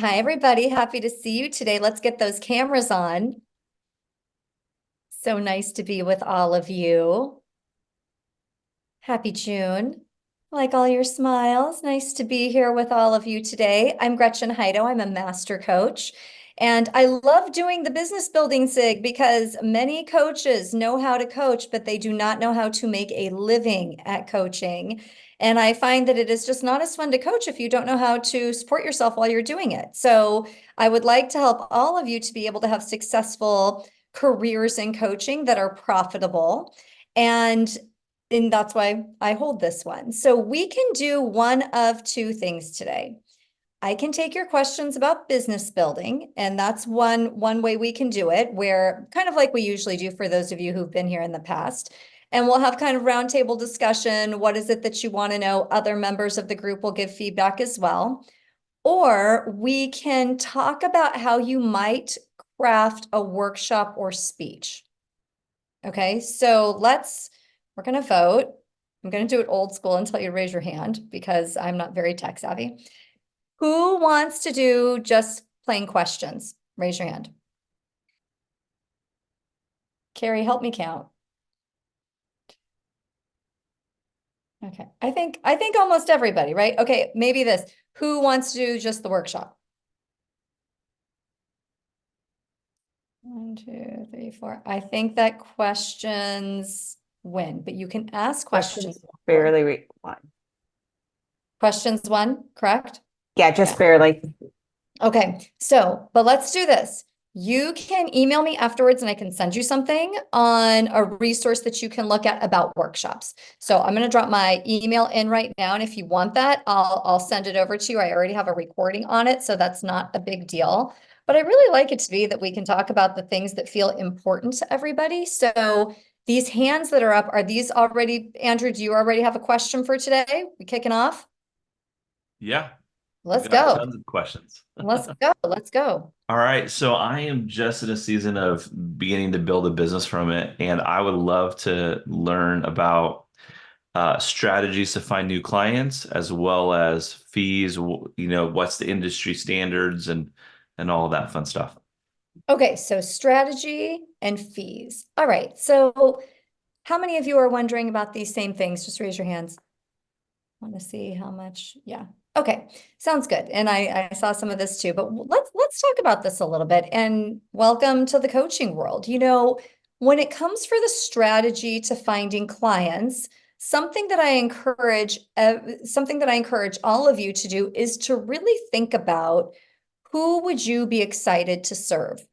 Hi, everybody. Happy to see you today. Let's get those cameras on. So nice to be with all of you. Happy June. I like all your smiles. Nice to be here with all of you today. I'm Gretchen Heido. I'm a master coach. And I love doing the business building SIG because many coaches know how to coach, but they do not know how to make a living at coaching. And I find that it is just not as fun to coach if you don't know how to support yourself while you're doing it. So I would like to help all of you to be able to have successful careers in coaching that are profitable. And that's why I hold this one. So we can do one of two things today. I can take your questions about business building, and that's one way we can do it, where kind of like we usually do for those of you who've been here in the past. And we'll have kind of roundtable discussion. What is it that you want to know? Other members of the group will give feedback as well. Or we can talk about how you might craft a workshop or speech. Okay, so we're going to vote. I'm going to do it old school until you raise your hand because I'm not very tech savvy. Who wants to do just plain questions? Raise your hand. Carrie, help me count. Okay, I think almost everybody, right? Okay, maybe this. Who wants to do just the workshop? 1, 2, 3, 4. I think that questions win, but you can ask questions. Barely one. Questions won, correct? Yeah, just Yeah. barely. Okay, but let's do this. You can email me afterwards and I can send you something on a resource that you can look at about workshops. So I'm going to drop my email in right now. And if you want that, I'll send it over to you. I already have a recording on it, so that's not a big deal. But I really like it to be that we can talk about the things that feel important to everybody. So these hands that are up, are these already, Andrew, do you already have a question for today? We kicking off? Yeah, I've Let's got go. tons of questions. Let's go. Let's go. All right, so I am just in a season of beginning to build a business from it, and I would love to learn about strategies to find new clients as well as fees, what's the industry standards and all of that fun stuff. Okay, so strategy and fees. All right, so how many of you are wondering about these same things? Just raise your hands. Want to see how much? Yeah. Okay, sounds good. And I saw some of this too, but let's talk about this a little bit. And welcome to the coaching world. When it comes for the strategy to finding clients, something that I encourage all of you to do is to really think about who would you be excited to serve?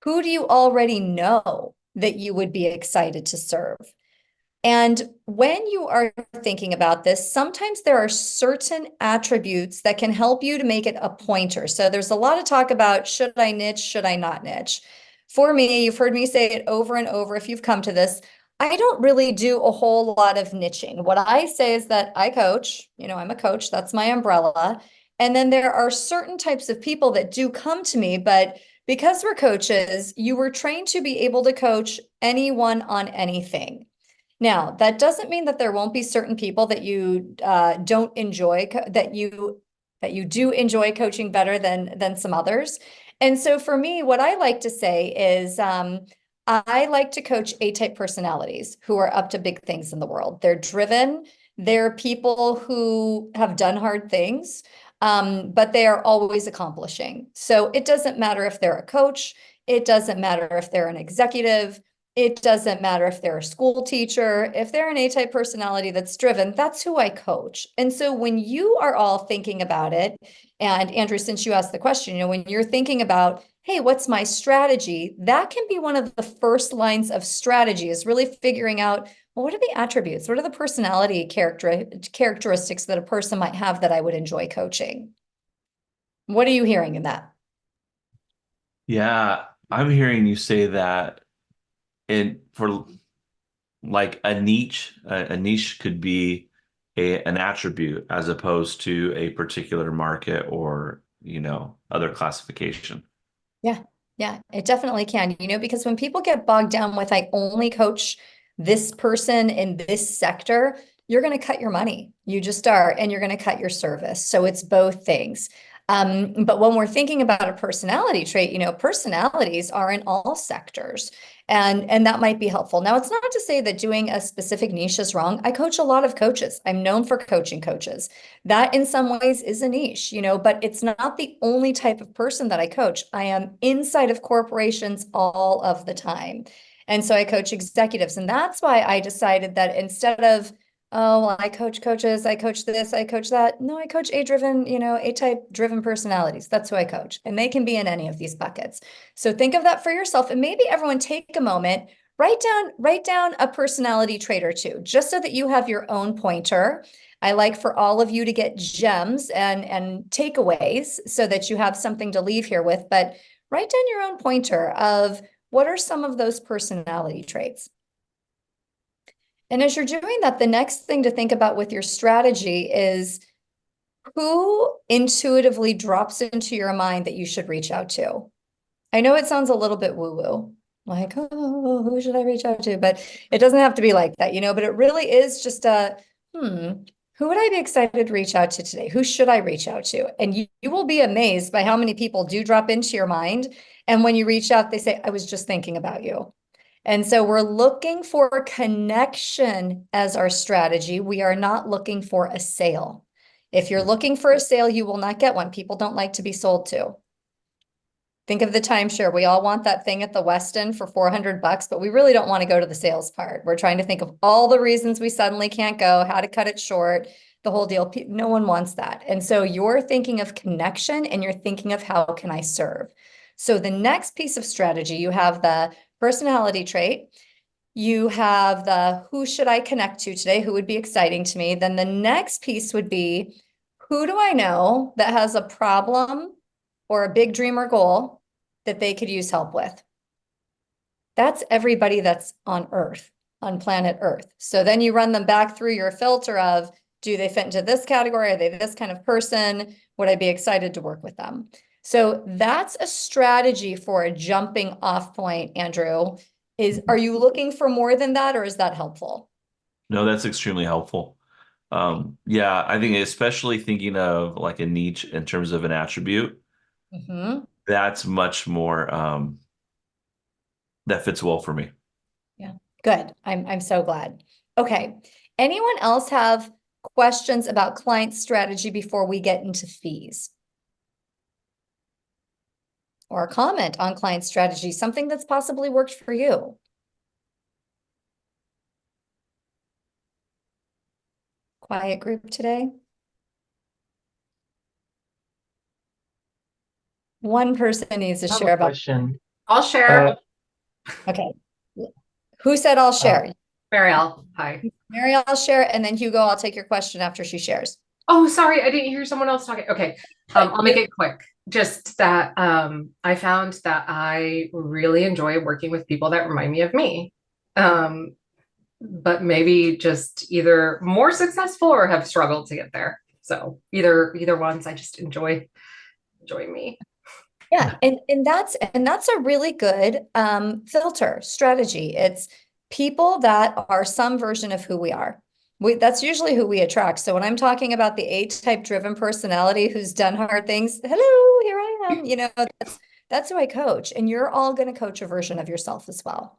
Who do you already know that you would be excited to serve? And when you are thinking about this, sometimes there are certain attributes that can help you to make it a pointer. So there's a lot of talk about should I niche, should I not niche? For me, you've heard me say it over and over if you've come to this. I don't really do a whole lot of niching. What I say is that I coach, I'm a coach, that's my umbrella. And then there are certain types of people that do come to me, but because we're coaches, you were trained to be able to coach anyone on anything. Now, that doesn't mean that there won't be certain people that you don't enjoy, that you do enjoy coaching better than some others. And so for me, what I like to say is I like to coach A-type personalities who are up to big things in the world. They're driven. They're people who have done hard things, but they are always accomplishing. So it doesn't matter if they're a coach. It doesn't matter if they're an executive. It doesn't matter if they're a school teacher, if they're an A-type personality that's driven, that's who I coach. And so when you are all thinking about it, and Andrew, since you asked the question, when you're thinking about, hey, what's my strategy? That can be one of the first lines of strategy is really figuring out, well, what are the attributes? What are the personality characteristics that a person might have that I would enjoy coaching? What are you hearing in that? Yeah, I'm hearing you say that for like a niche could be an attribute as opposed to a particular market or, other classification. Yeah, yeah, it definitely can, because when people get bogged down with, I only coach this person in this sector, you're going to cut your money. You just are, and you're going to cut your service. So it's both things. But when we're thinking about a personality trait, personalities are in all sectors, and that might be helpful. Now, it's not to say that doing a specific niche is wrong. I coach a lot of coaches. I'm known for coaching coaches. That in some ways is a niche, but it's not the only type of person that I coach. I am inside of corporations all of the time. And so I coach executives. And that's why I decided that instead of, oh, well, I coach coaches, I coach this, I coach that. No, I coach A-driven, A-type driven personalities. That's who I coach. And they can be in any of these buckets. So think of that for yourself. And maybe everyone take a moment, write down a personality trait or two, just so that you have your own pointer. I like for all of you to get gems and takeaways so that you have something to leave here with. But write down your own pointer of what are some of those personality traits. And as you're doing that, the next thing to think about with your strategy is who intuitively drops into your mind that you should reach out to. I know it sounds a little bit woo-woo, like, oh, who should I reach out to? But it doesn't have to be like that, but it really is just who would I be excited to reach out to today? Who should I reach out to? And you will be amazed by how many people do drop into your mind. And when you reach out, they say, I was just thinking about you. And so we're looking for connection as our strategy. We are not looking for a sale. If you're looking for a sale, you will not get one. People don't like to be sold to. Think of the timeshare. We all want that thing at the Westin for $400, but we really don't want to go to the sales part. We're trying to think of all the reasons we suddenly can't go, how to cut it short, the whole deal. No one wants that. And so you're thinking of connection and you're thinking of how can I serve? So the next piece of strategy, you have the personality trait. You have the who should I connect to today? Who would be exciting to me? Then the next piece would be who do I know that has a problem or a big dream or goal that they could use help with? That's everybody that's on Earth, on planet Earth. So then you run them back through your filter of, do they fit into this category? Are they this kind of person? Would I be excited to work with them? So that's a strategy for a jumping off point, Andrew. Are you looking for more than that, or is that helpful? No, that's extremely helpful. Yeah, I think especially thinking of like a niche in terms of an attribute, Mm-hmm. that's much more that fits well for me. Yeah, good. I'm so glad. Okay. Anyone else have questions about client strategy before we get into fees? Or a comment on client strategy, something that's possibly worked for you? Quiet group today? One person needs to I have share a about, question. I'll Uh, share. okay. Who said I'll uh, share? Marielle, hi. Mary, I'll share, and then Hugo, I'll take your question after she shares. Oh, sorry, I didn't hear someone else talking. Okay, I'll make it quick. Just that I found that I really enjoy working with people that remind me of me. Um, but maybe just either more successful or have struggled to get there. So either ones, I just enjoy me. Yeah, and that's a really good filter strategy. It's people that are some version of who we are. That's usually who we attract. So when I'm talking about the A-type driven personality who's done hard things, hello, here I am. That's who I coach, and you're all going to coach a version of yourself as well.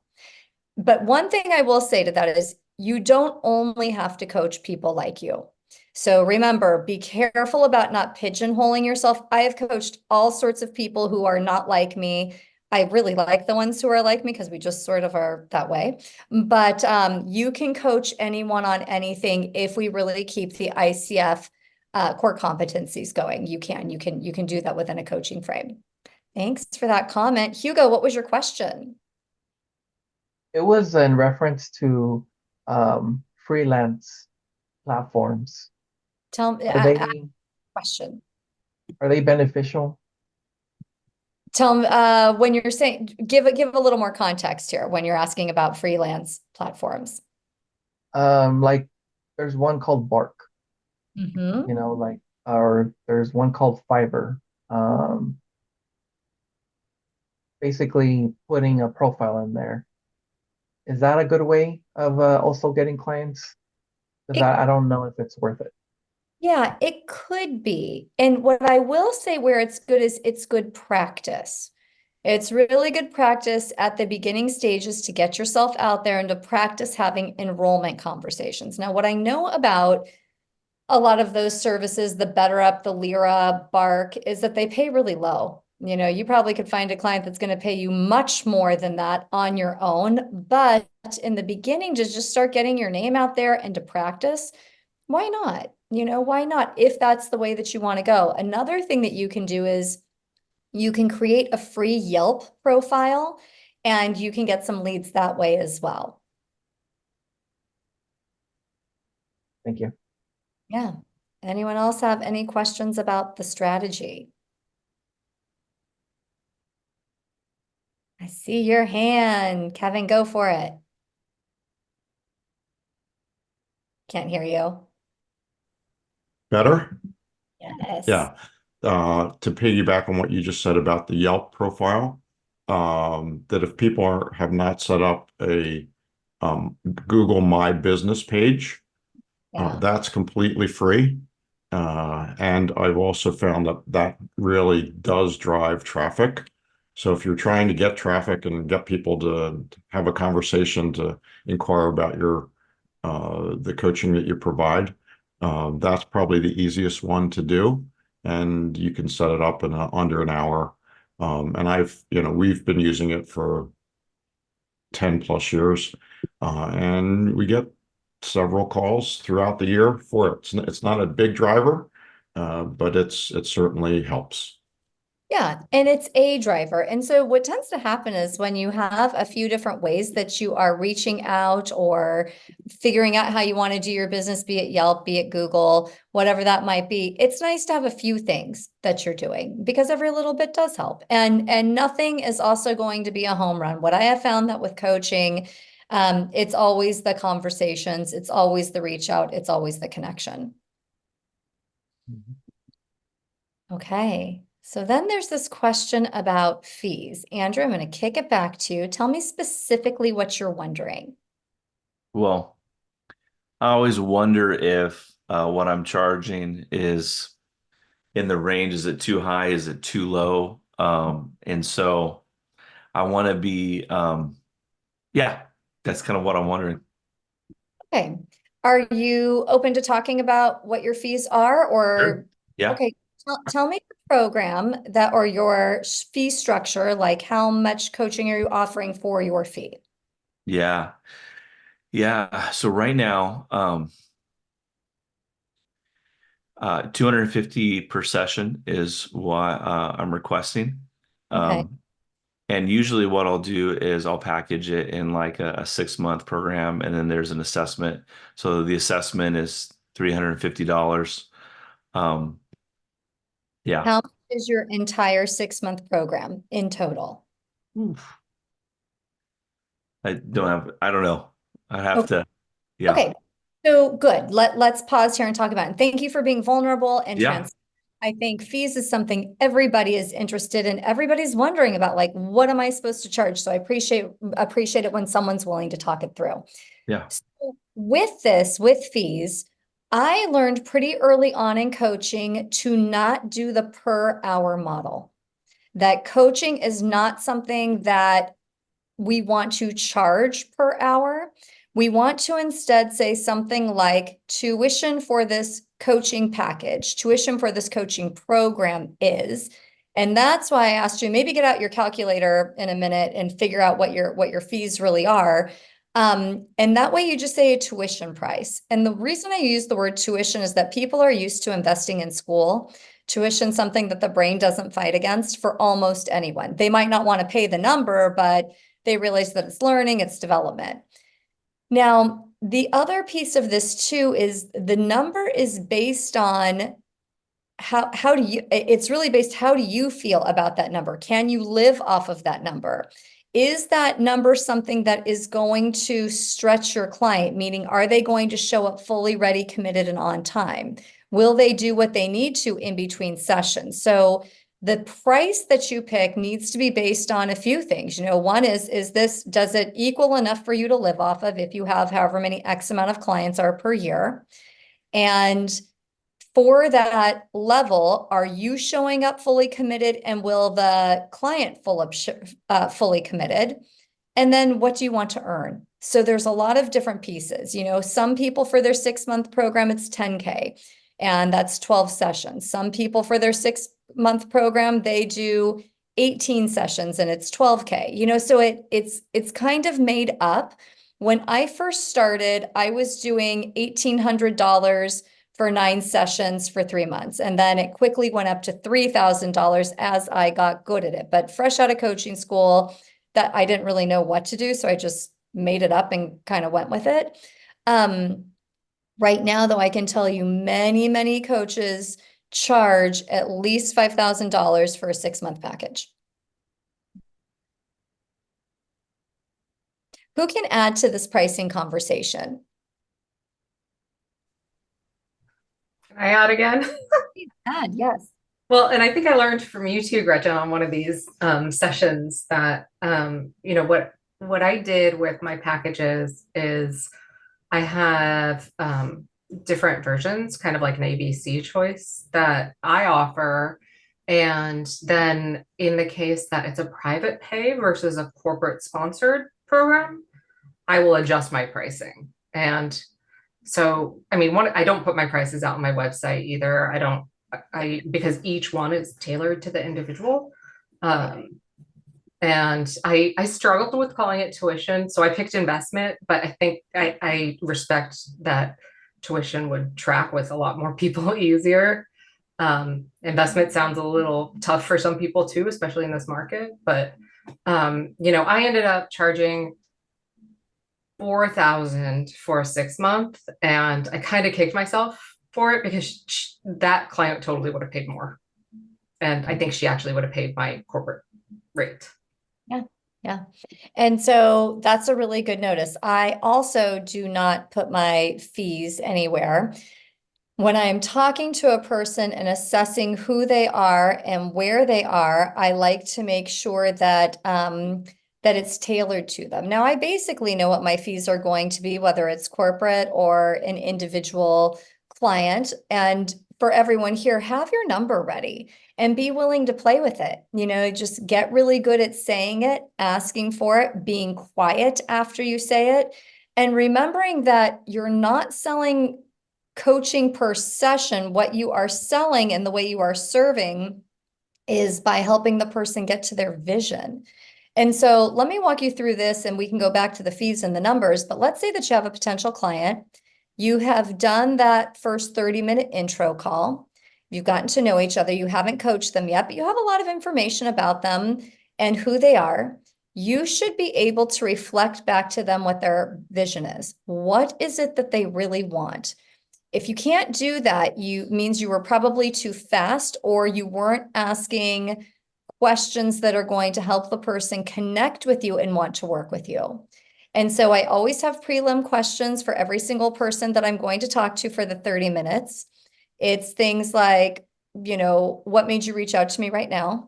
But one thing I will say to that is you don't only have to coach people like you. So remember, be careful about not pigeonholing yourself. I have coached all sorts of people who are not like me. I really like the ones who are like me because we just sort of are that way. But you can coach anyone on anything if we really keep the ICF core competencies going. You can do that within a coaching frame. Thanks for that comment. Hugo, what was your question? it was in reference to freelance platforms. Tell me, Are they question. are they beneficial? Tell me, when you're saying, give a little more context here when you're asking about freelance platforms. Like there's one called Bark, Mm-hmm. like or there's one called Fiverr. Um, Basically putting a profile in there. Is that a good way of also getting clients? Because It, I don't know if it's worth it. Yeah, it could be. And what I will say where it's good is it's good practice. It's really good practice at the beginning stages to get yourself out there and to practice having enrollment conversations. Now, what I know about a lot of those services, the BetterUp, the Lyra, Bark, is that they pay really low. You know, you probably could find a client that's going to pay you much more than that on your own. But in the beginning, to just start getting your name out there and to practice, why not? You know, why not? If that's the way that you want to go. Another thing that you can do is you can create a free Yelp profile and you can get some leads that way as well. Thank you. Yeah. Anyone else have any questions about the strategy? I see your hand. Kevin, go for it. Can't hear you. Better? Yes. Yeah. To piggyback on what you just said about the Yelp profile, that if people have not set up a Google My Business page, Yeah. that's completely free. And I've also found that that really does drive traffic. So if you're trying to get traffic and get people to have a conversation to inquire about the coaching that you provide, that's probably the easiest one to do. And you can set it up in under an hour. And we've been using it for 10 plus years. And we get several calls throughout the year for it. It's not a big driver, but it certainly helps. Yeah, and it's a driver. And so what tends to happen is when you have a few different ways that you are reaching out or figuring out how you want to do your business, be it Yelp, be it Google, whatever that might be, it's nice to have a few things that you're doing because every little bit does help. And nothing is also going to be a home run. What I have found that with coaching, it's always the conversations, it's always the reach out, it's always the connection. Okay. So then there's this question about fees. Andrew, I'm going to kick it back to you. Tell me specifically what you're wondering. Well, I always wonder if what I'm charging is in the range. Is it too high? Is it too low? And so I want to be, yeah, that's kind of what I'm wondering. Okay. Are you open to talking about what your fees are Sure. or, Yeah. okay, tell me the program that or your fee structure, like how much coaching are you offering for your fee? Yeah. Yeah. So right now, 250 per session is what I'm requesting. Okay. And usually what I'll do is I'll package it in like a 6-month program, and then there's an assessment. So the assessment is $350. Um, yeah. How much is your entire 6-month program in total? Oof. I don't know. I have Okay. to, yeah. Okay, so good. Let's pause here and talk about it. And thank you for being vulnerable and Yeah. transparent. I think fees is something everybody is interested in. Everybody's wondering about like, what am I supposed to charge? So I appreciate it when someone's willing to talk it through. Yeah. So with fees, I learned pretty early on in coaching to not do the per hour model. That coaching is not something that we want to charge per hour. We want to instead say something like tuition for this coaching package, tuition for this coaching program is. And that's why I asked you, maybe get out your calculator in a minute and figure out what your fees really are. And that way you just say a tuition price. And the reason I use the word tuition is that people are used to investing in school. Tuition, something that the brain doesn't fight against for almost anyone. They might not want to pay the number, but they realize that it's learning, it's development. Now, the other piece of this too is the number is based on how do you, it's really based, how do you feel about that number? Can you live off of that number? Is that number something that is going to stretch your client? Meaning, are they going to show up fully ready, committed, and on time? Will they do what they need to in between sessions? So the price that you pick needs to be based on a few things. You know, one is does it equal enough for you to live off of if you have however many X amount of clients are per year? And For that level, are you showing up fully committed, and will the client fully committed? And then what do you want to earn? So there's a lot of different pieces. You know, some people for their 6-month program, it's 10K, and that's 12 sessions. Some people for their 6-month program, they do 18 sessions and it's 12K. You know, so it's kind of made up. When I first started, I was doing $1,800 for 9 sessions for 3 months. And then it quickly went up to $3,000 as I got good at it. But fresh out of coaching school, that I didn't really know what to do. So I just made it up and kind of went with it. Right now, though, I can tell you many, many coaches charge at least $5,000 for a 6-month package. Who can add to this pricing conversation? Can I add again? Add, yes. Well, and I think I learned from you too, Gretchen, on one of these sessions that you know what I did with my packages is I have different versions, kind of like an ABC choice that I offer. And then in the case that it's a private pay versus a corporate sponsored program, I will adjust my pricing. And so, I mean, I don't put my prices out on my website either. Because each one is tailored to the individual. And I struggled with calling it tuition, so I picked investment, but I think I respect that tuition would track with a lot more people easier. Investment sounds a little tough for some people too, especially in this market. But you know, I ended up charging $4,000 for a 6-month, and I kind of kicked myself for it because that client totally would have paid more. And I think she actually would have paid my corporate rate. Yeah. And so that's a really good notice. I also do not put my fees anywhere. When I'm talking to a person and assessing who they are and where they are, I like to make sure that that it's tailored to them. Now, I basically know what my fees are going to be, whether it's corporate or an individual client. And for everyone here, have your number ready and be willing to play with it. You know, just get really good at saying it, asking for it, being quiet after you say it, and remembering that you're not selling coaching per session. What you are selling and the way you are serving is by helping the person get to their vision. And so let me walk you through this, and we can go back to the fees and the numbers. But let's say that you have a potential client. You have done that first 30-minute intro call. You've gotten to know each other. You haven't coached them yet, but you have a lot of information about them and who they are. You should be able to reflect back to them what their vision is. What is it that they really want? If you can't do that, means you were probably too fast, or you weren't asking questions that are going to help the person connect with you and want to work with you. And so I always have prelim questions for every single person that I'm going to talk to for the 30 minutes. It's things like, you know, what made you reach out to me right now?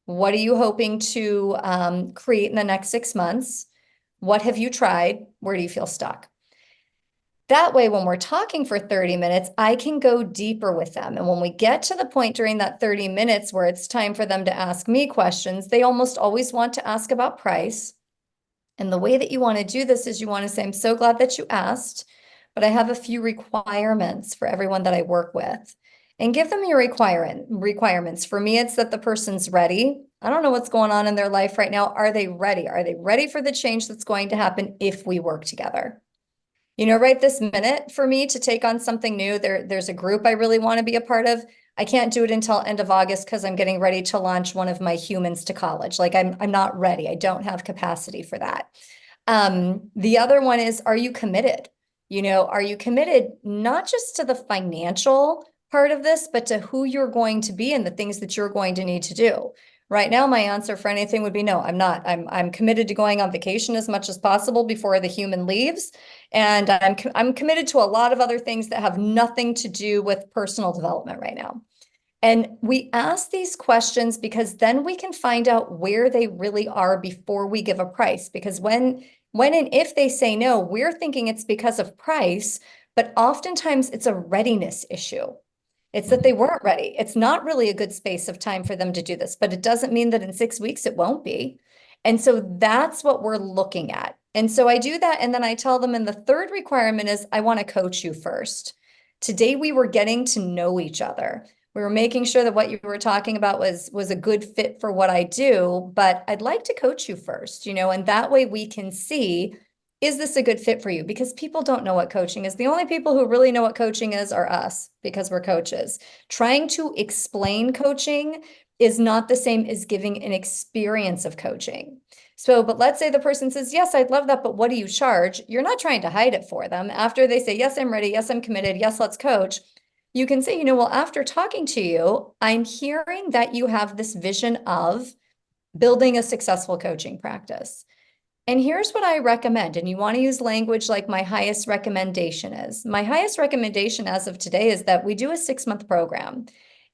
What are you hoping to create in the next 6 months? What have you tried? Where do you feel stuck? That way, when we're talking for 30 minutes, I can go deeper with them. And when we get to the point during that 30 minutes where it's time for them to ask me questions, they almost always want to ask about price. And the way that you want to do this is you want to say, I'm so glad that you asked, but I have a few requirements for everyone that I work with. And give them your requirements. For me, it's that the person's ready. I don't know what's going on in their life right now. Are they ready? Are they ready for the change that's going to happen if we work together? You know, right this minute for me to take on something new, there's a group I really want to be a part of. I can't do it until end of August because I'm getting ready to launch one of my humans to college. Like I'm not ready. I don't have capacity for that. The other one is, are you committed? You know, are you committed not just to the financial part of this, but to who you're going to be and the things that you're going to need to do? Right now, my answer for anything would be no, I'm not. I'm committed to going on vacation as much as possible before the human leaves. And I'm committed to a lot of other things that have nothing to do with personal development right now. And we ask these questions because then we can find out where they really are before we give a price. Because when and if they say no, we're thinking it's because of price, but oftentimes it's a readiness issue. It's that they weren't ready. It's not really a good space of time for them to do this, but it doesn't mean that in 6 weeks it won't be. And so that's what we're looking at. And so I do that. And then I tell them, and the third requirement is I want to coach you first. Today we were getting to know each other. We were making sure that what you were talking about was a good fit for what I do, but I'd like to coach you first, and that way we can see, is this a good fit for you? Because people don't know what coaching is. The only people who really know what coaching is are us, because we're coaches. Trying to explain coaching is not the same as giving an experience of coaching. So, but let's say the person says, yes, I'd love that, but what do you charge? You're not trying to hide it for them. After they say, yes, I'm ready. Yes, I'm committed. Yes, let's coach. You can say, well, after talking to you, I'm hearing that you have this vision of building a successful coaching practice. And here's what I recommend. And you want to use language like my highest recommendation is. My highest recommendation as of today is that we do a 6-month program.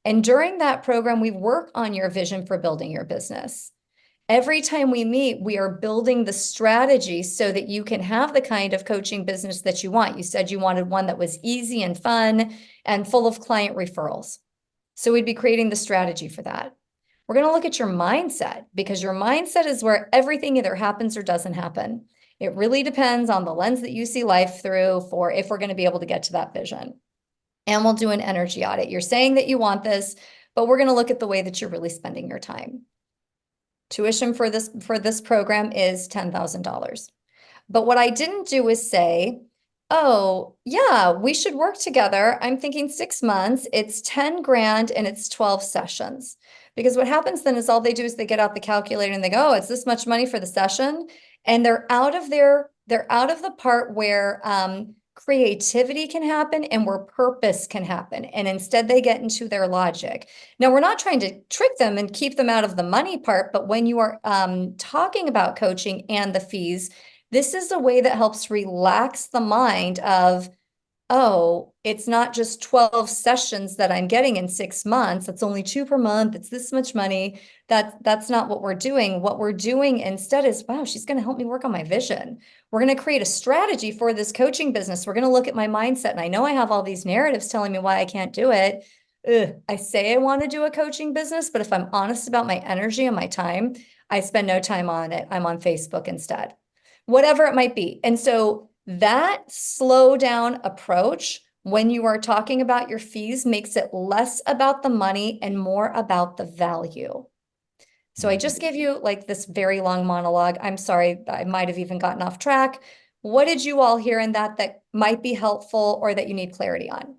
And during that program, we work on your vision for building your business. Every time we meet, we are building the strategy so that you can have the kind of coaching business that you want. You said you wanted one that was easy and fun and full of client referrals. So we'd be creating the strategy for that. We're going to look at your mindset, because your mindset is where everything either happens or doesn't happen. It really depends on the lens that you see life through for if we're going to be able to get to that vision. And we'll do an energy audit. You're saying that you want this, but we're going to look at the way that you're really spending your time. Tuition for this program is $10,000. But what I didn't do is say, oh, yeah, we should work together. I'm thinking 6 months, it's 10 grand and it's 12 sessions. Because what happens then is all they do is they get out the calculator and they go, oh, it's this much money for the session. And they're out of the part where creativity can happen and where purpose can happen. And instead they get into their logic. Now, we're not trying to trick them and keep them out of the money part, but when you are talking about coaching and the fees, this is a way that helps relax the mind of, oh, it's not just 12 sessions that I'm getting in 6 months. That's only 2 per month. It's this much money. That's not what we're doing. What we're doing instead is, wow, she's going to help me work on my vision. We're going to create a strategy for this coaching business. We're going to look at my mindset. And I know I have all these narratives telling me why I can't do it. I say I want to do a coaching business, but if I'm honest about my energy and my time, I spend no time on it. I'm on Facebook instead, whatever it might be. And so that slow down approach when you are talking about your fees makes it less about the money and more about the value. So I just gave you like this very long monologue. I'm sorry, I might have even gotten off track. What did you all hear in that might be helpful or that you need clarity on?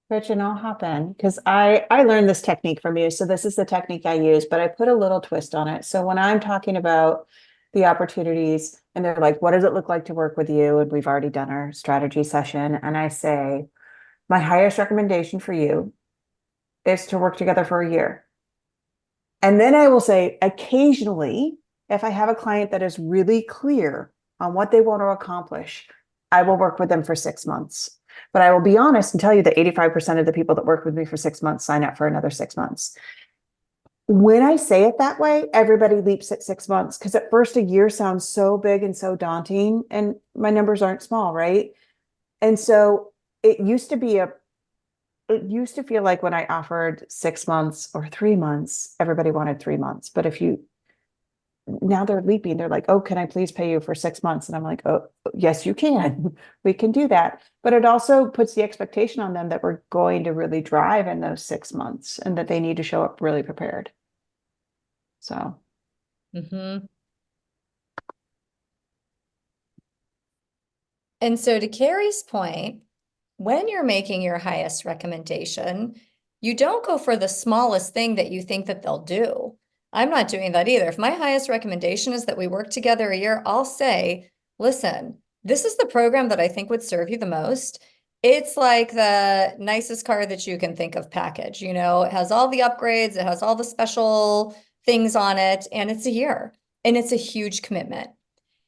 Rich, and I'll hop in because I learned this technique from you. So this is the technique I use, but I put a little twist on it. So when I'm talking about the opportunities and they're like, what does it look like to work with you? And we've already done our strategy session. And I say, my highest recommendation for you is to work together for a year. And then I will say, occasionally, if I have a client that is really clear on what they want to accomplish, I will work with them for 6 months. But I will be honest and tell you that 85% of the people that work with me for 6 months sign up for another 6 months. When I say it that way, everybody leaps at 6 months because at first a year sounds so big and so daunting, and my numbers aren't small, right? And so it used to feel like when I offered 6 months or 3 months, everybody wanted 3 months. But now they're leaping. They're like, oh, can I please pay you for 6 months? And I'm like, oh, yes, you can. We can do that. But it also puts the expectation on them that we're going to really drive in those 6 months and that they need to show up really prepared. So. Mm-hmm. And so to Carrie's point, when you're making your highest recommendation, you don't go for the smallest thing that you think that they'll do. I'm not doing that either. If my highest recommendation is that we work together a year, I'll say, listen, this is the program that I think would serve you the most. It's like the nicest car that you can think of package. It has all the upgrades, it has all the special things on it, and it's a year. And it's a huge commitment.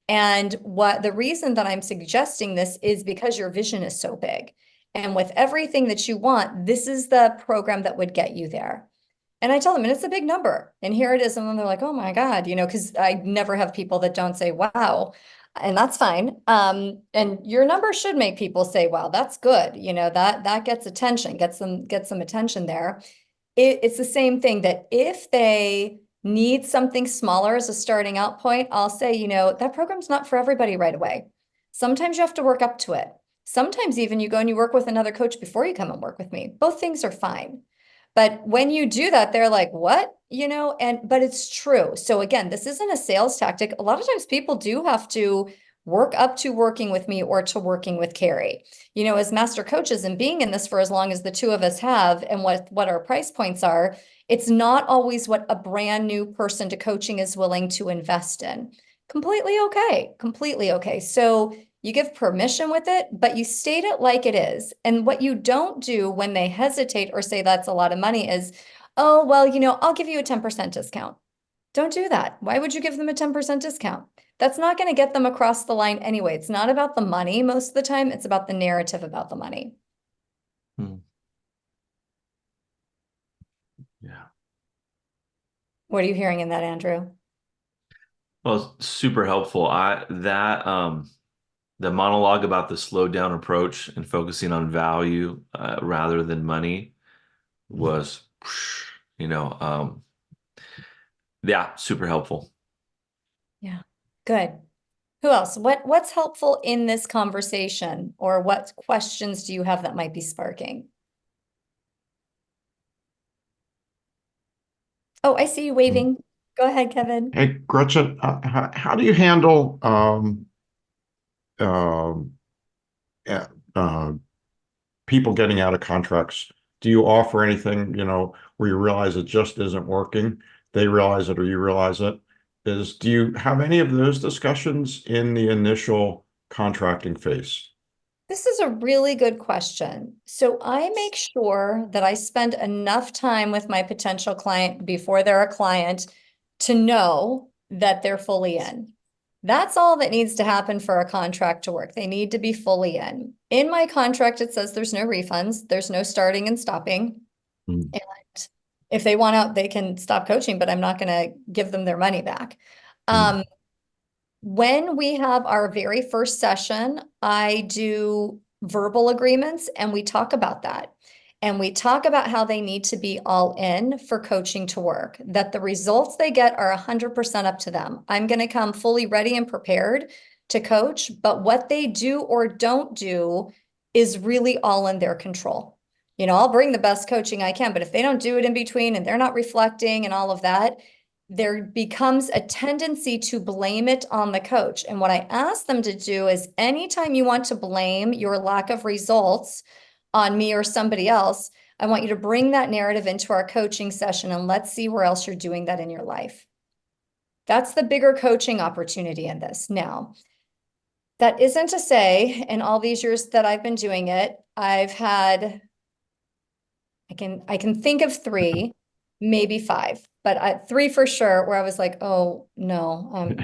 And the reason that I'm suggesting this is because your vision is so big. And with everything that you want, this is the program that would get you there. And I tell them, and it's a big number. And here it is. And then they're like, oh my God, because I never have people that don't say, wow. and that's fine. And your number should make people say, wow, that's good. You know, that gets attention, gets some attention there. It's the same thing that if they need something smaller as a starting out point, I'll say, you know, that program's not for everybody right away. Sometimes you have to work up to it. Sometimes even you go and you work with another coach before you come and work with me. Both things are fine. But when you do that, they're like, what? You know, but it's true. So again, this isn't a sales tactic. A lot of times people do have to work up to working with me or to working with Carrie. You know, as master coaches and being in this for as long as the two of us have and what our price points are, it's not always what a brand new person to coaching is willing to invest in. Completely okay. Completely okay. So you give permission with it, but you state it like it is. And what you don't do when they hesitate or say that's a lot of money is, oh, well, you know, I'll give you a 10% discount. Don't do that. Why would you give them a 10% discount? That's not going to get them across the line anyway. It's not about the money most of the time. It's about the narrative about the money. Hmm. Yeah. What are you hearing in that, Andrew? Well, it's super helpful. The monologue about the slowed down approach and focusing on value rather than money was, you know, yeah, super helpful. Yeah, good. Who else? What's helpful in this conversation, or what questions do you have that might be sparking? Oh, I see you waving. Go ahead, Kevin. Hey, Gretchen, how do you handle um, uh, uh, people getting out of contracts? Do you offer anything, where you realize it just isn't working? They realize it or you realize it. Do you have any of those discussions in the initial contracting phase? This is a really good question. So I make sure that I spend enough time with my potential client before they're a client to know that they're fully in. That's all that needs to happen for a contract to work. They need to be fully in. In my contract, it says there's no refunds, there's no starting and stopping. Mm. And if they want out, they can stop coaching, but I'm not going to give them their money back. When we have our very first session, I do verbal agreements and we talk about that. And we talk about how they need to be all in for coaching to work, that the results they get are 100% up to them. I'm going to come fully ready and prepared to coach, but what they do or don't do is really all in their control. You know, I'll bring the best coaching I can, but if they don't do it in between and they're not reflecting and all of that, there becomes a tendency to blame it on the coach. And what I ask them to do is anytime you want to blame your lack of results on me or somebody else, I want you to bring that narrative into our coaching session and let's see where else you're doing that in your life. That's the bigger coaching opportunity in this. Now, that isn't to say in all these years that I've been doing it, I've had, I can think of 3, maybe 5, but 3 for sure, where I was like, oh no,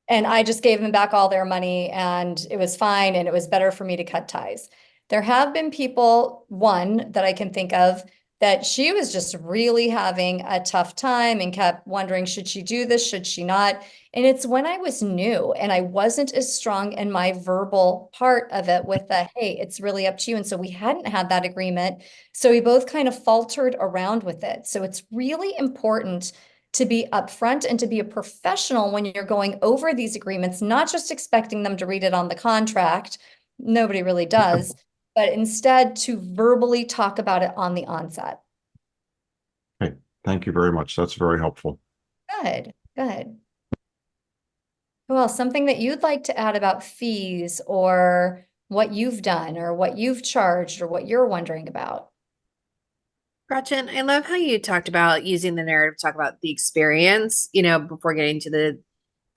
and I just gave them back all their money and it was fine and it was better for me to cut ties. There have been people, one that I can think of, that she was just really having a tough time and kept wondering, should she do this? Should she not? And it's when I was new and I wasn't as strong in my verbal part of it with the, hey, it's really up to you. And so we hadn't had that agreement. So we both kind of faltered around with it. So it's really important to be upfront and to be a professional when you're going over these agreements, not just expecting them to read it on the contract. Nobody really does, but instead to verbally talk about it on the onset. Okay, thank you very much. That's very helpful. Good, good. Well, something that you'd like to add about fees or what you've done or what you've charged or what you're wondering about. Gretchen, I love how you talked about using the narrative to talk about the experience, before getting to the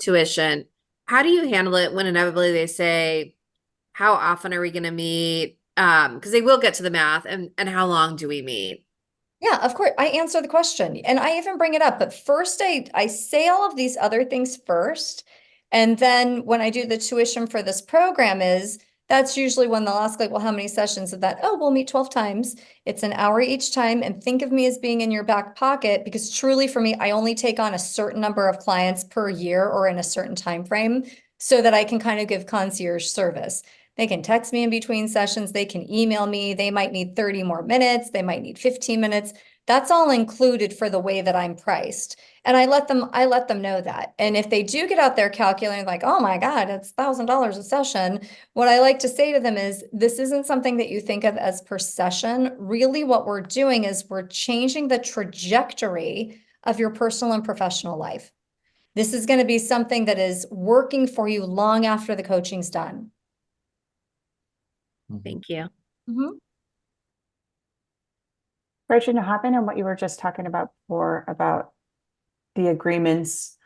tuition. How do you handle it when inevitably they say, how often are we going to meet? Because they will get to the math and how long do we meet? Yeah, of course. I answer the question and I even bring it up. But first, I say all of these other things first. And then when I do the tuition for this program that's usually when they'll ask like, well, how many sessions of that? Oh, we'll meet 12 times. It's an hour each time. And think of me as being in your back pocket because truly for me, I only take on a certain number of clients per year or in a certain time frame. so that I can kind of give concierge service. They can text me in between sessions, they can email me, they might need 30 more minutes, they might need 15 minutes. That's all included for the way that I'm priced. And I let them know that. And if they do get out there calculating like, oh my God, it's $1,000 a session, what I like to say to them is, this isn't something that you think of as per session. Really what we're doing is we're changing the trajectory of your personal and professional life. This is going to be something that is working for you long after the coaching's done. Thank you. Mhm. Gretchen, to hop in on what you were just talking about before about the agreements,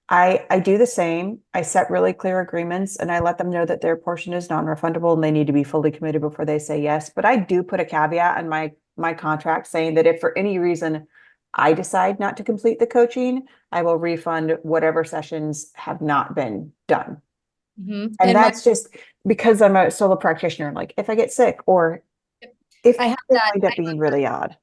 I do the same. I set really clear agreements and I let them know that their portion is non-refundable and they need to be fully committed before they say yes. But I do put a caveat in my contract saying that if for any reason I decide not to complete the coaching, I will refund whatever sessions have not been done. Mhm. And And that's just because I'm a solo practitioner. Like if I get sick or if I have they that. wind up being really odd.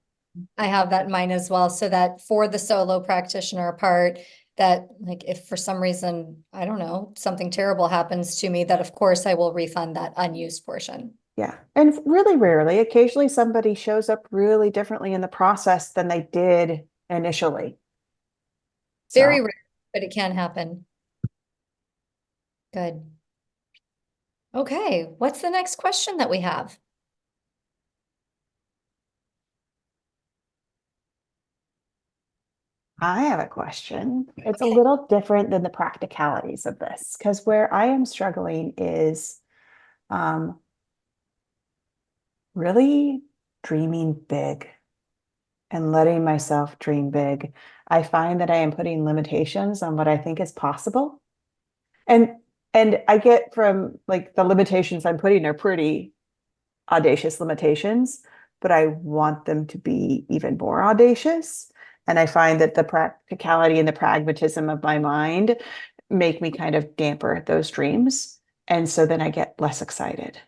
I have that in mind as well, so that for the solo practitioner part, that like if for some reason, I don't know, something terrible happens to me, that of course I will refund that unused portion. Yeah. And really rarely, occasionally somebody shows up really differently in the process than they did initially. Very So rare, but it can happen. Good. Okay, what's the next question that we have? I have a question. It's a Okay. little different than the practicalities of this because where I am struggling is um, really dreaming big and letting myself dream big. I find that I am putting limitations on what I think is possible. And I get from like the limitations I'm putting are pretty audacious limitations, but I want them to be even more audacious. And I find that the practicality and the pragmatism of my mind make me kind of damper those dreams. And so then I get less excited.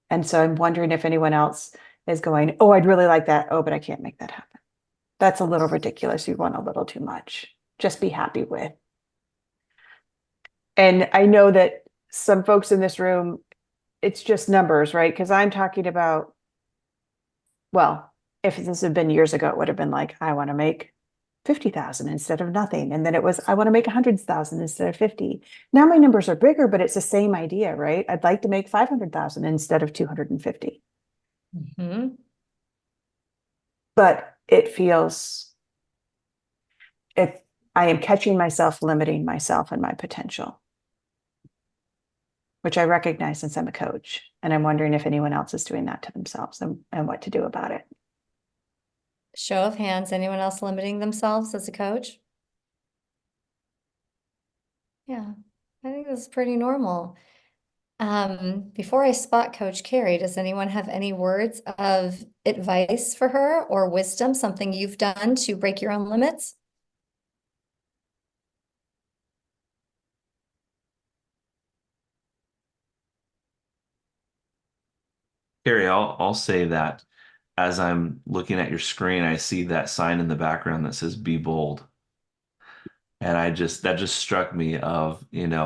And so I'm wondering if anyone else is going, oh, I'd really like that. Oh, but I can't make that happen. That's a little ridiculous. You want a little too much. Just be happy with. And I know that some folks in this room, it's just numbers, right? Because I'm talking about, well, if this had been years ago, it would have been like, I want to make 50,000 instead of nothing. And then it was, I want to make 100,000 instead of 50. Now my numbers are bigger, but it's the same idea, right? I'd like to make 500,000 instead of 250. Mhm. But it feels, if I am catching myself limiting myself and my potential, which I recognize since I'm a coach. And I'm wondering if anyone else is doing that to themselves and what to do about it. Show of hands, anyone else limiting themselves as a coach? Yeah, I think this is pretty normal. Before I spot Coach Carrie, does anyone have any words of advice for her or wisdom, something you've done to break your own limits? Carrie, I'll say that as I'm looking at your screen, I see that sign in the background that says "Be bold," and that just struck me of yeah,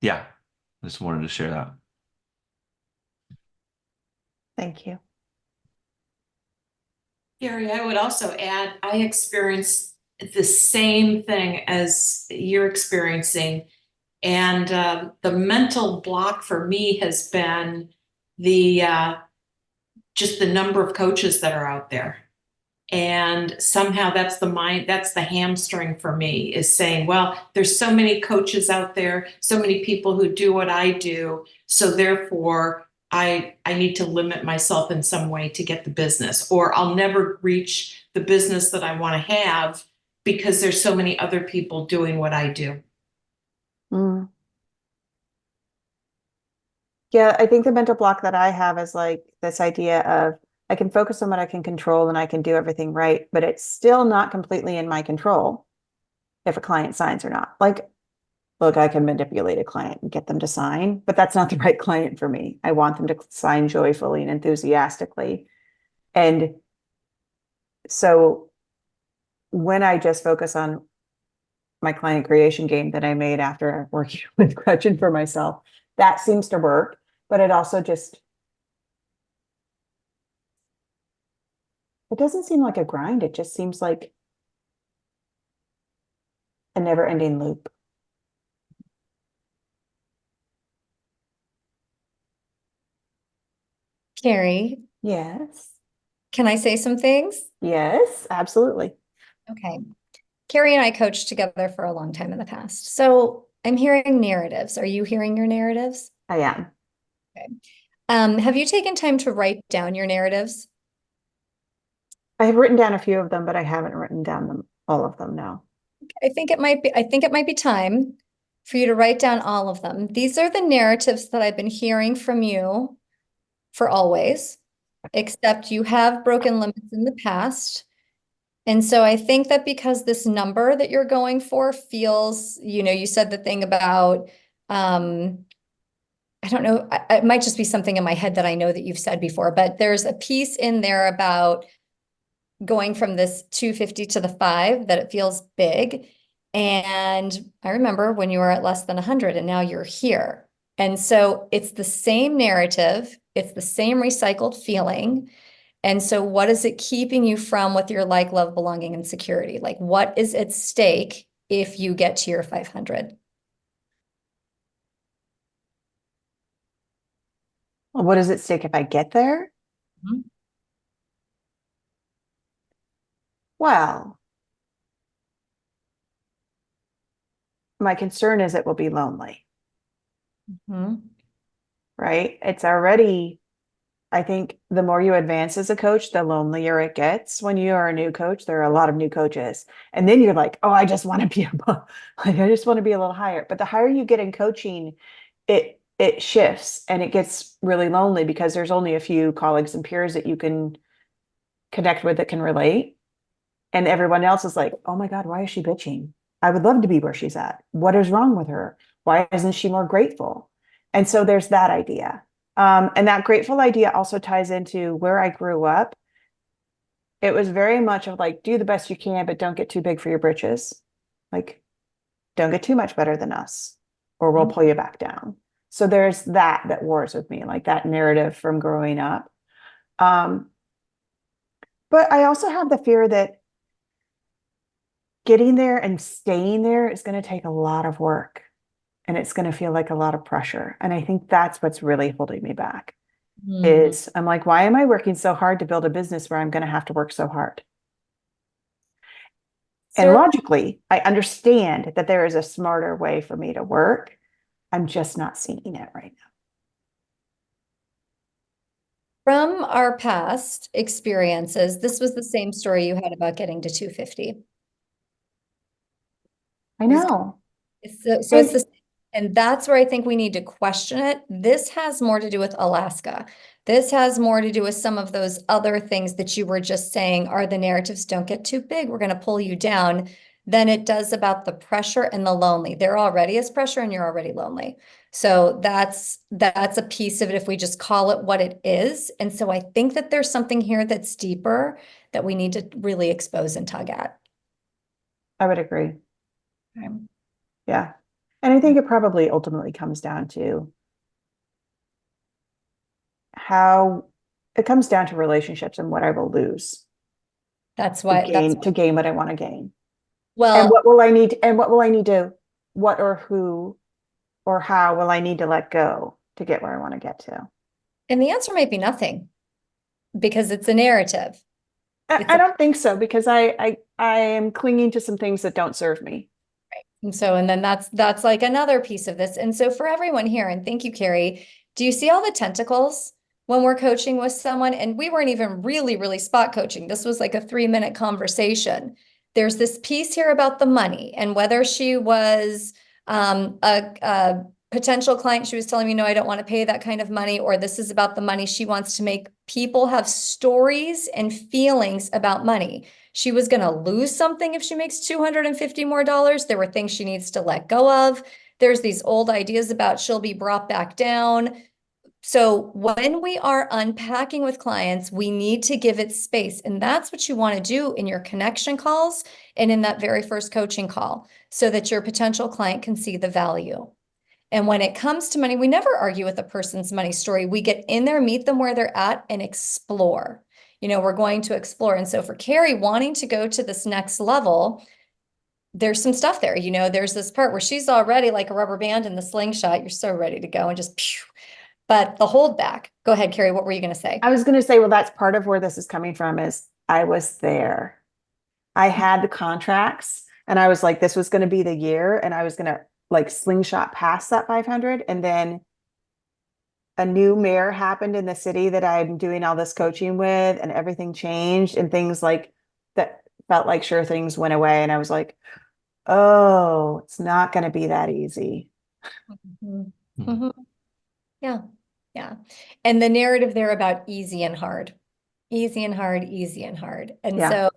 I just wanted to share that. Thank you. Gary, I would also add, I experienced the same thing as you're experiencing. And the mental block for me has been the just the number of coaches that are out there. And somehow that's that's the hamstring for me, is saying, well, there's so many coaches out there, so many people who do what I do. So therefore, I need to limit myself in some way to get the business, or I'll never reach the business that I want to have because there's so many other people doing what I do. Mm. Yeah, I think the mental block that I have is like this idea of I can focus on what I can control and I can do everything right, but it's still not completely in my control if a client signs or not. Like, look, I can manipulate a client and get them to sign, but that's not the right client for me. I want them to sign joyfully and enthusiastically. And so when I just focus on my client creation game that I made after working with Gretchen for myself. That seems to work, but it also just, it doesn't seem like a grind. It just seems like a never ending loop. Carrie, Yes. can I say some things? Yes, absolutely. Okay. Carrie and I coached together for a long time in the past. So I'm hearing narratives. Are you hearing your narratives? I am. Have you taken time to write down your narratives? I have written down a few of them, but I haven't written down all of them now. I think it might be time for you to write down all of them. These are the narratives that I've been hearing from you for always, except you have broken limits in the past. And so I think that because this number that you're going for feels, you said the thing about, I don't know, it might just be something in my head that I know that you've said before, but there's a piece in there about going from this 250 to the 5 that it feels big. And I remember when you were at less than 100 and now you're here. And so it's the same narrative, it's the same recycled feeling. And so what is it keeping you from with your like, love, belonging, and security? Like what is at stake if you get to your 500? Well, what does it stake if I get there? Mhm. Well, my concern is it will be lonely, Mhm. right? It's already, I think the more you advance as a coach, the lonelier it gets. When you are a new coach, there are a lot of new coaches. And then you're like, oh, I just want to be above, like I just want to be a little higher. But the higher you get in coaching, it shifts and it gets really lonely because there's only a few colleagues and peers that you can connect with that can relate. And everyone else is like, oh my God, why is she bitching? I would love to be where she's at. What is wrong with her? Why isn't she more grateful? And so there's that idea. And that grateful idea also ties into where I grew up. It was very much of like, do the best you can, but don't get too big for your britches. Like, don't get too much better than us, or we'll pull you back down. So there's that wars with me, like that narrative from growing up. But I also have the fear that getting there and staying there is going to take a lot of work and it's going to feel like a lot of pressure. And I think that's what's really holding me back is I'm like, why am I working so hard to build a business where I'm going to have to work so hard? And logically, I understand that there is a smarter way for me to work. I'm just not seeing it right now. From our past experiences, this was the same story you had about getting to 250. I know. So it's the, and that's where I think we need to question it. This has more to do with Alaska. This has more to do with some of those other things that you were just saying are the narratives don't get too big. We're going to pull you down than it does about the pressure and the lonely. There already is pressure and you're already lonely. So that's a piece of it if we just call it what it is. And so I think that there's something here that's deeper that we need to really expose and tug at. I would agree. Okay. Yeah. And I think it probably ultimately comes down to how it comes down to relationships and what I will lose That's why to gain what I want to gain. And well, what will I need and what will I need to what or who or how will I need to let go to get where I want to get to? and the answer might be nothing because it's a narrative. I don't think so because I am clinging to some things that don't serve me. And so, and then that's like another piece of this. And so for everyone here, and thank you, Carrie, do you see all the tentacles when we're coaching with someone? And we weren't even really spot coaching. This was like a 3-minute conversation. There's this piece here about the money and whether she was a potential client, she was telling me, no, I don't want to pay that kind of money, or this is about the money she wants to make. People have stories and feelings about money. She was going to lose something if she makes $250 more. There were things she needs to let go of. There's these old ideas about she'll be brought back down. So when we are unpacking with clients, we need to give it space. And that's what you want to do in your connection calls and in that very first coaching call so that your potential client can see the value. And when it comes to money, we never argue with a person's money story. We get in there, meet them where they're at, and explore. We're going to explore. And so for Carrie wanting to go to this next level, there's some stuff there. There's this part where she's already like a rubber band in the slingshot. You're so ready to go and just pew. But the hold back. Go ahead, Carrie. What were you going to say? I was going to say, well, that's part of where this is coming from is I was there. I had the contracts and I was like, this was going to be the year and I was going to like slingshot past that 500. And then a new mayor happened in the city that I'm doing all this coaching with and everything changed and things like that felt like sure things went away. And I was like, oh, it's not going to be that easy. Mm-hmm. Yeah. Yeah. And the narrative there about easy and hard, easy and hard, easy and hard. And Yeah. so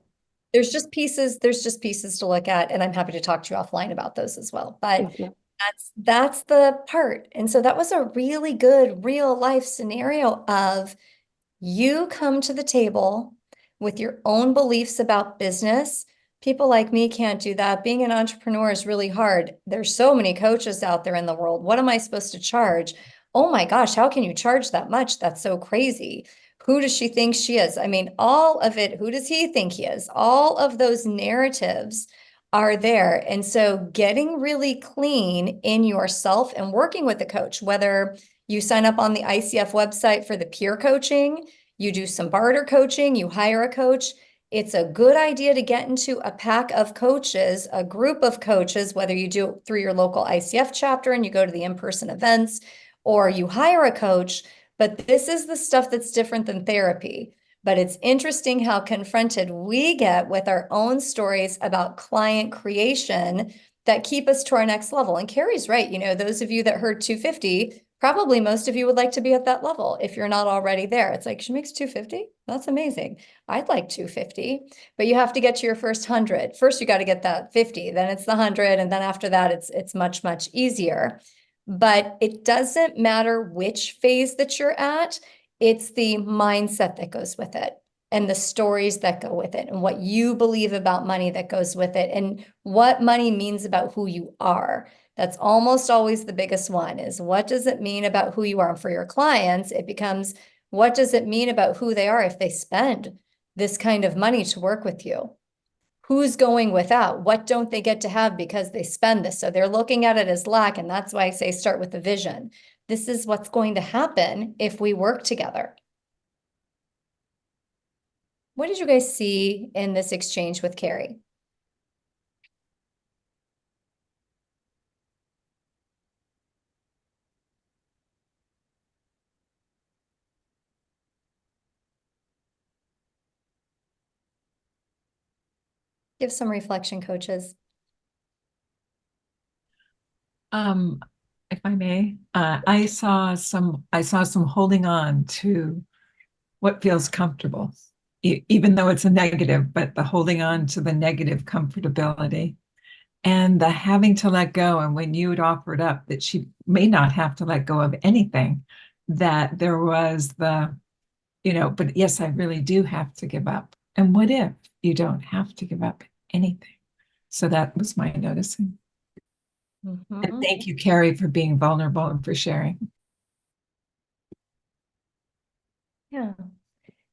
there's just pieces to look at. And I'm happy to talk to you offline about those as well. But Thank you. that's the part. And so that was a really good real life scenario of you come to the table with your own beliefs about business. People like me can't do that. Being an entrepreneur is really hard. There's so many coaches out there in the world. What am I supposed to charge? Oh my gosh, how can you charge that much? That's so crazy. Who does she think she is? I mean, all of it, who does he think he is? All of those narratives are there. And so getting really clean in yourself and working with the coach, whether you sign up on the ICF website for the peer coaching, you do some barter coaching, you hire a coach. It's a good idea to get into a pack of coaches, a group of coaches, whether you do it through your local ICF chapter and you go to the in-person events or you hire a coach. But this is the stuff that's different than therapy. But it's interesting how confronted we get with our own stories about client creation that keep us to our next level. And Carrie's right. Those of you that heard 250, probably most of you would like to be at that level if you're not already there. It's like, she makes 250? That's amazing. I'd like 250, but you have to get to your first 100. First, you got to get that 50, then it's the 100. And then after that, it's much, much easier. But it doesn't matter which phase that you're at. It's the mindset that goes with it and the stories that go with it and what you believe about money that goes with it and what money means about who you are. That's almost always the biggest one is what does it mean about who you are? And for your clients, it becomes what does it mean about who they are if they spend this kind of money to work with you? Who's going without? What don't they get to have because they spend this? So they're looking at it as lack. And that's why I say start with the vision. This is what's going to happen if we work together. What did you guys see in this exchange with Carrie? Give some reflection, coaches. If I may, I saw some holding on to what feels comfortable, even though it's a negative, but the holding on to the negative comfortability and the having to let go. And when you had offered up that she may not have to let go of anything, that there was but yes, I really do have to give up. And what if you don't have to give up anything? So that was my noticing. Mm-hmm. And thank you, Carrie, for being vulnerable and for sharing. Yeah.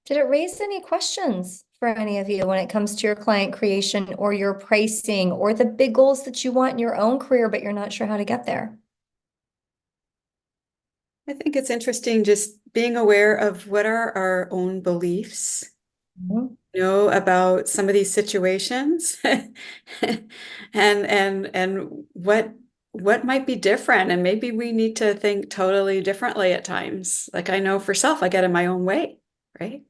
Did it raise any questions for any of you when it comes to your client creation or your pricing or the big goals that you want in your own career, but you're not sure how to get there? I think it's interesting just being aware of what are our own beliefs, about some of these situations and what might be different. And maybe we need to think totally differently at times. Like I know for self, I get in my own way, right?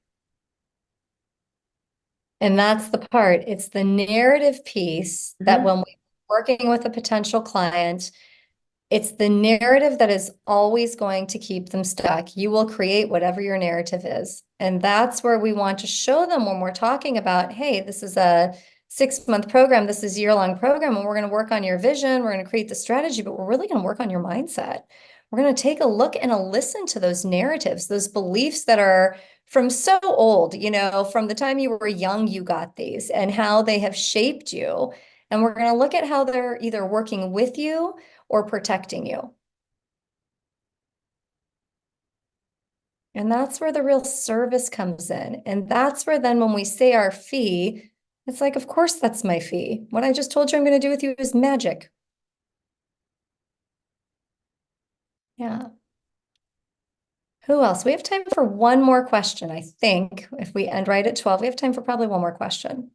And that's the part. It's the narrative piece that when we're working with a potential client, it's the narrative that is always going to keep them stuck. You will create whatever your narrative is. And that's where we want to show them when we're talking about, hey, this is a 6-month program, this is a year-long program, and we're going to work on your vision, we're going to create the strategy, but we're really going to work on your mindset. We're going to take a look and a listen to those narratives, those beliefs that are from so old, from the time you were young, you got these and how they have shaped you. And we're going to look at how they're either working with you or protecting you. And that's where the real service comes in. And that's where then when we say our fee, it's like, of course, that's my fee. What I just told you I'm going to do with you is magic. Yeah. Who else? We have time for one more question, I think. If we end right at 12, we have time for probably one more question.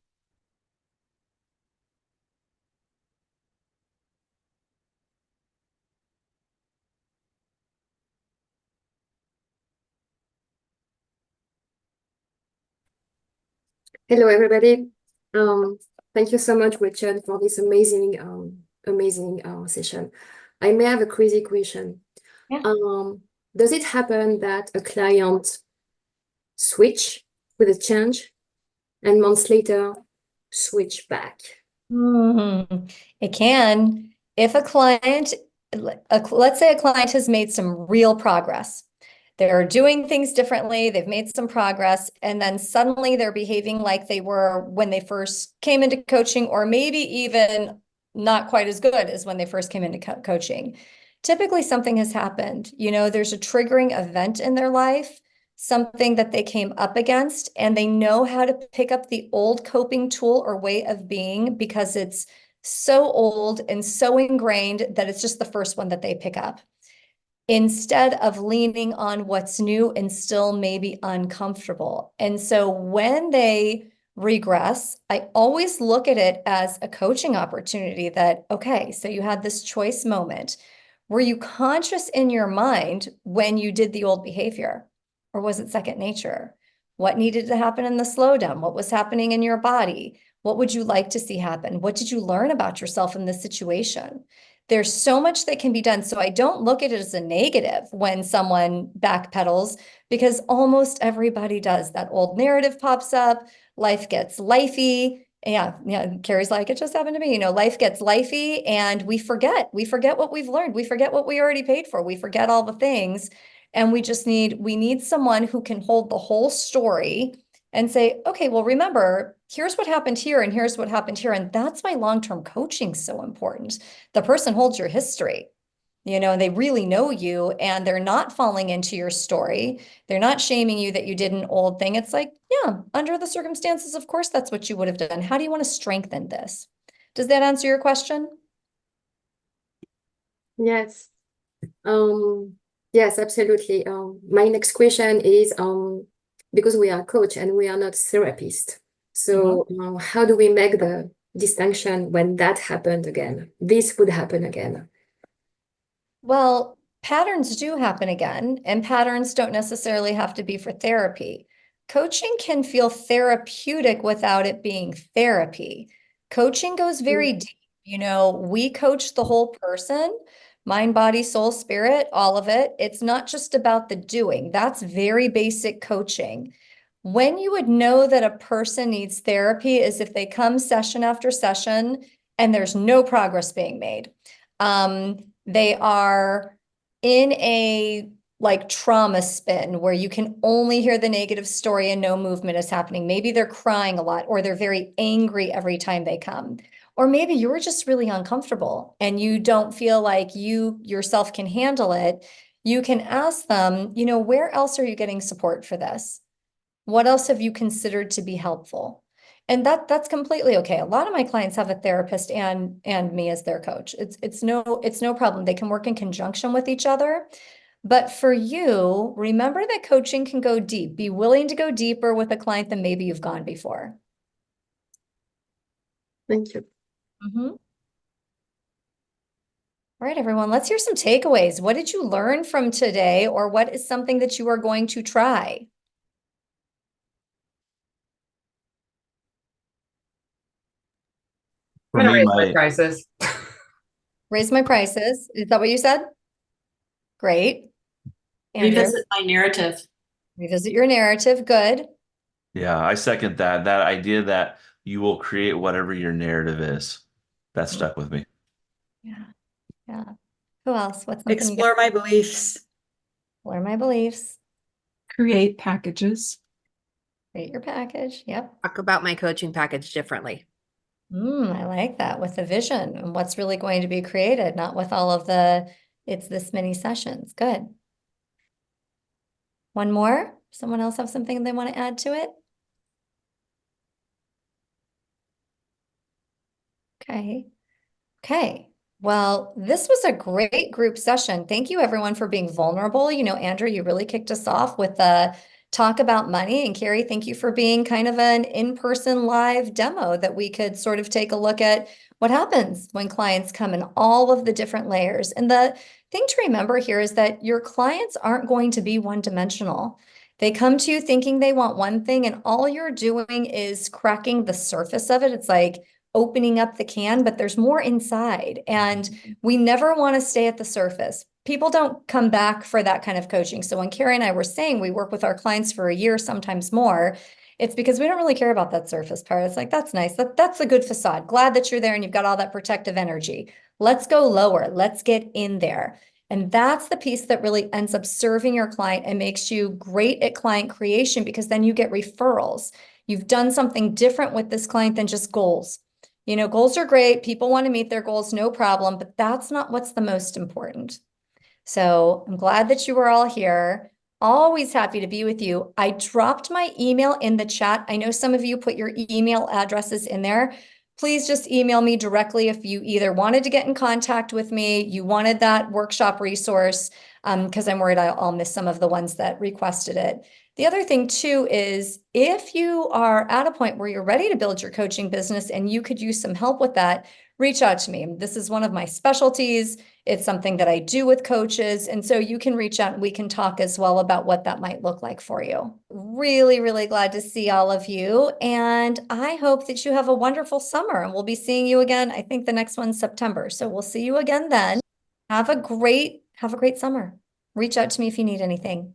Hello, everybody. Thank you so much, Richard, for this amazing session. I may have a crazy question. Yeah. Does it happen that a client switch with a change and months later switch back? It can. If a client, let's say a client has made some real progress. They're doing things differently, they've made some progress, and then suddenly they're behaving like they were when they first came into coaching, or maybe even not quite as good as when they first came into coaching. Typically, something has happened. There's a triggering event in their life, something that they came up against, and they know how to pick up the old coping tool or way of being because it's so old and so ingrained that it's just the first one that they pick up, instead of leaning on what's new and still maybe uncomfortable. And so when they regress, I always look at it as a coaching opportunity that, okay, so you had this choice moment. Were you conscious in your mind when you did the old behavior? Or was it second nature? What needed to happen in the slowdown? What was happening in your body? What would you like to see happen? What did you learn about yourself in this situation? There's so much that can be done. So I don't look at it as a negative when someone backpedals, because almost everybody does. That old narrative pops up, life gets lifey. Yeah, Carrie's like, it just happened to me. Life gets lifey and we forget what we've learned. We forget what we already paid for. We forget all the things. And we need someone who can hold the whole story and say, okay, well, remember, here's what happened here and here's what happened here. And that's why long-term coaching is so important. The person holds your history, and they really know you and they're not falling into your story. They're not shaming you that you did an old thing. It's like, yeah, under the circumstances, of course, that's what you would have done. How do you want to strengthen this? Does that answer your question? Yes. Yes, absolutely. My next question is because we are coach and we are not therapist. So how do we make the distinction when that happened again? This would happen again. Well, patterns do happen again, and patterns don't necessarily have to be for therapy. Coaching can feel therapeutic without it being therapy. Coaching goes very deep. We coach the whole person, mind, body, soul, spirit, all of it. It's not just about the doing. That's very basic coaching. When you would know that a person needs therapy is if they come session after session and there's no progress being made. They are in a trauma spin where you can only hear the negative story and no movement is happening. Maybe they're crying a lot, or they're very angry every time they come. Or maybe you're just really uncomfortable and you don't feel like you yourself can handle it. You can ask them, where else are you getting support for this? What else have you considered to be helpful? And that's completely okay. A lot of my clients have a therapist and me as their coach. It's no problem. They can work in conjunction with each other. But for you, remember that coaching can go deep. Be willing to go deeper with a client than maybe you've gone before. Thank you. All right, everyone, let's hear some takeaways. What did you learn from today, or what is something that you are going to try? For I'm gonna me, raise my prices. Raise my prices. Is that what you said? Great. Andrew, Revisit my narrative. revisit your narrative. Good. yeah, I second that. That idea that you will create whatever your narrative is. That stuck with me. Yeah. Yeah. Who else? What's something you Explore my beliefs. Explore my beliefs. Create packages. Create your package. Yep. Talk about my coaching package differently. I like that, with the vision and what's really going to be created, not with all of the, it's this many sessions. Good. One more? Someone else have something they want to add to it? Okay. Okay. Well, this was a great group session. Thank you everyone for being vulnerable. You know, Andrew, you really kicked us off with the talk about money. And Carrie, thank you for being kind of an in-person live demo that we could sort of take a look at what happens when clients come in all of the different layers. And the thing to remember here is that your clients aren't going to be one-dimensional. They come to you thinking they want one thing, and all you're doing is cracking the surface of it. It's like opening up the can, but there's more inside. And we never want to stay at the surface. People don't come back for that kind of coaching. So when Carrie and I were saying we work with our clients for a year, sometimes more, it's because we don't really care about that surface part. It's like, that's nice. That's a good facade. Glad that you're there and you've got all that protective energy. Let's go lower. Let's get in there. And that's the piece that really ends up serving your client and makes you great at client creation, because then you get referrals. You've done something different with this client than just goals. You know, goals are great. People want to meet their goals, no problem, but that's not what's the most important. So I'm glad that you were all here. Always happy to be with you. I dropped my email in the chat. I know some of you put your email addresses in there. Please just email me directly if you either wanted to get in contact with me, you wanted that workshop resource, because I'm worried I'll miss some of the ones that requested it. The other thing too is, if you are at a point where you're ready to build your coaching business and you could use some help with that, reach out to me. This is one of my specialties. It's something that I do with coaches. And so you can reach out and we can talk as well about what that might look like for you. Really, really glad to see all of you. And I hope that you have a wonderful summer, and we'll be seeing you again. I think the next one's September. So we'll see you again then. Have a great summer. Reach out to me if you need anything.